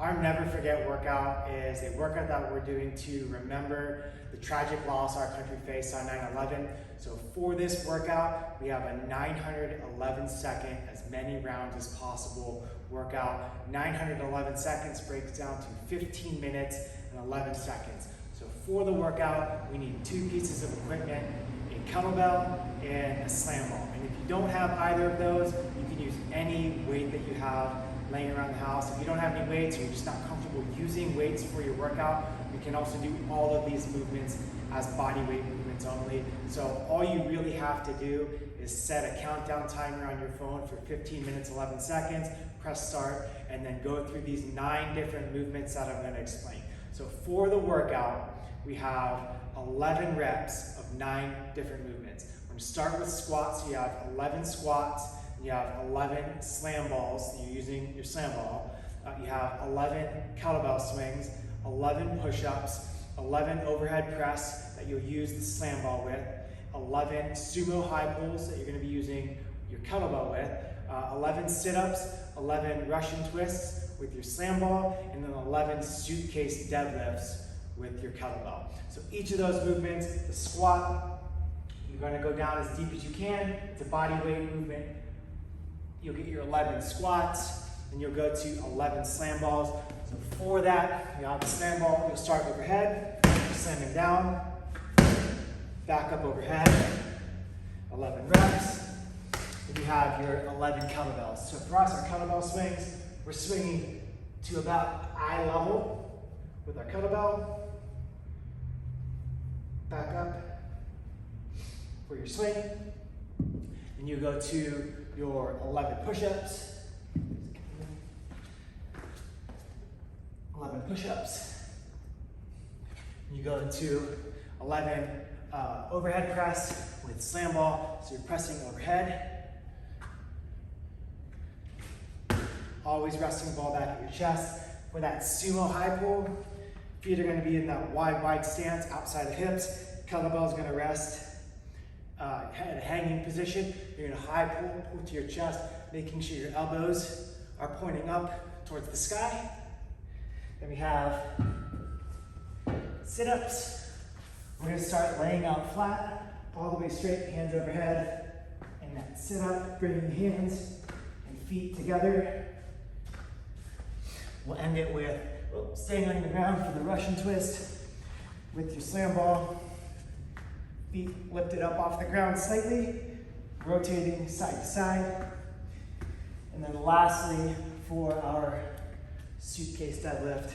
Our Never Forget workout is a workout that we're doing to remember the tragic loss our country faced on 9/11. So for this workout, we have a 911 second, as many rounds as possible workout. 911 seconds breaks down to 15 minutes and 11 seconds. So for the workout, we need two pieces of equipment, a kettlebell and a slam ball. And if you don't have either of those, you can use any weight that you have laying around the house. If you don't have any weights or you're just not comfortable using weights for your workout, you can also do all of these movements as body weight movements only. So all you really have to do is set a countdown timer on your phone for 15 minutes, 11 seconds, press start, and then go through these 9 different movements that I'm going to explain. So for the workout, we have 11 reps of 9 different movements. We're going to start with squats. So you have 11 squats. You have 11 slam balls, you're using your slam ball. You have 11 kettlebell swings, 11 push-ups, 11 overhead press that you'll use the slam ball with, 11 sumo high pulls that you're going to be using your kettlebell with, 11 sit-ups, 11 Russian twists with your slam ball, and then 11 suitcase deadlifts with your kettlebell. So each of those movements, the squat, you're going to go down as deep as you can. It's a body weight movement. You'll get your 11 squats, and you'll go to 11 slam balls. So for that, you have the slam ball, you'll start overhead, slamming down, back up overhead, 11 reps. Then you have your 11 kettlebells. So for us, our kettlebell swings, we're swinging to about eye level with our kettlebell. Back up for your swing. And you go to your 11 push-ups. 11 push-ups. You go to 11 overhead press with slam ball. So you're pressing overhead. Always resting the ball back at your chest. For that sumo high pull, feet are going to be in that wide stance outside the hips. Kettlebell is going to rest at a hanging position. You're going to high pull to your chest, making sure your elbows are pointing up towards the sky. Then we have sit-ups. We're going to start laying out flat, all the way straight, hands overhead. And that sit-up, bringing hands and feet together. We'll end it with staying on the ground for the Russian twist with your slam ball. Feet lifted up off the ground slightly, rotating side to side. And then lastly, for our suitcase deadlift,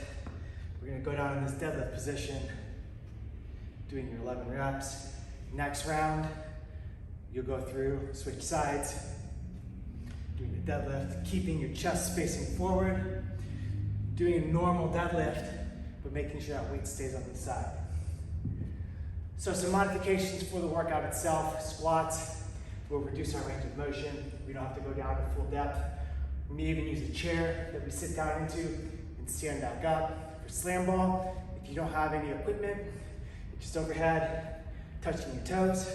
we're going to go down in this deadlift position, doing your 11 reps. Next round, you'll go through, switch sides, doing the deadlift, keeping your chest facing forward, doing a normal deadlift, but making sure that weight stays on the side. So some modifications for the workout itself. Squats will reduce our range of motion. We don't have to go down to full depth. We may even use a chair that we sit down into and stand back up. For slam ball, if you don't have any equipment, it's just overhead, touching your toes.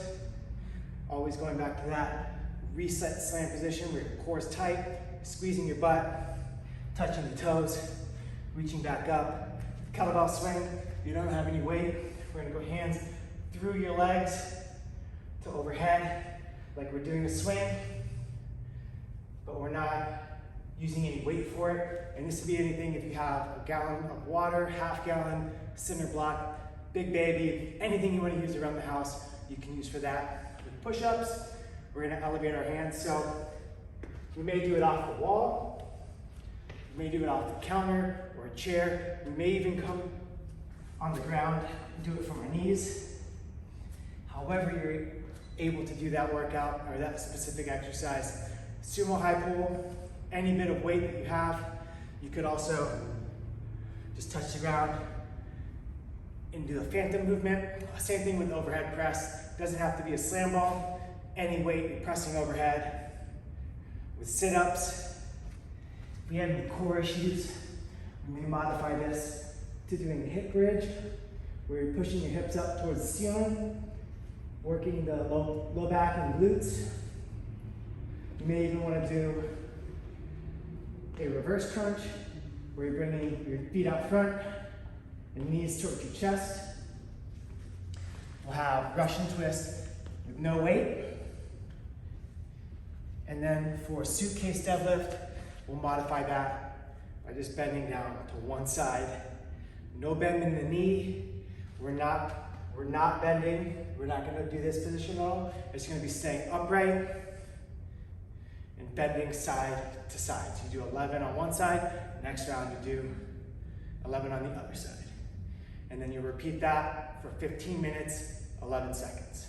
Always going back to that reset slam position where your core is tight, squeezing your butt, touching the toes, reaching back up. Kettlebell swing, if you don't have any weight, we're going to go hands through your legs to overhead, like we're doing a swing, but we're not using any weight for it. And this could be anything. If you have a gallon of water, half gallon, cinder block, big baby, anything you want to use around the house, you can use for that. With push-ups, we're going to elevate our hands. So we may do it off the wall, we may do it off the counter or a chair. We may even come on the ground and do it from our knees. However you're able to do that workout or that specific exercise. Sumo high pull, any bit of weight that you have. You could also just touch the ground and do the phantom movement. Same thing with overhead press. Doesn't have to be a slam ball. Any weight you're pressing overhead. With sit-ups, if we have any core issues, we may modify this to doing a hip bridge, where you're pushing your hips up towards the ceiling, working the low back and glutes. You may even want to do a reverse crunch, where you're bringing your feet out front and knees towards your chest. We'll have Russian twist with no weight. And then for suitcase deadlift, we'll modify that by just bending down to one side. No bend in the knee. We're not bending. We're not going to do this position at all. It's going to be staying upright and bending side to side. So you do 11 on one side. Next round you do 11 on the other side. And then you repeat that for 15 minutes, 11 seconds.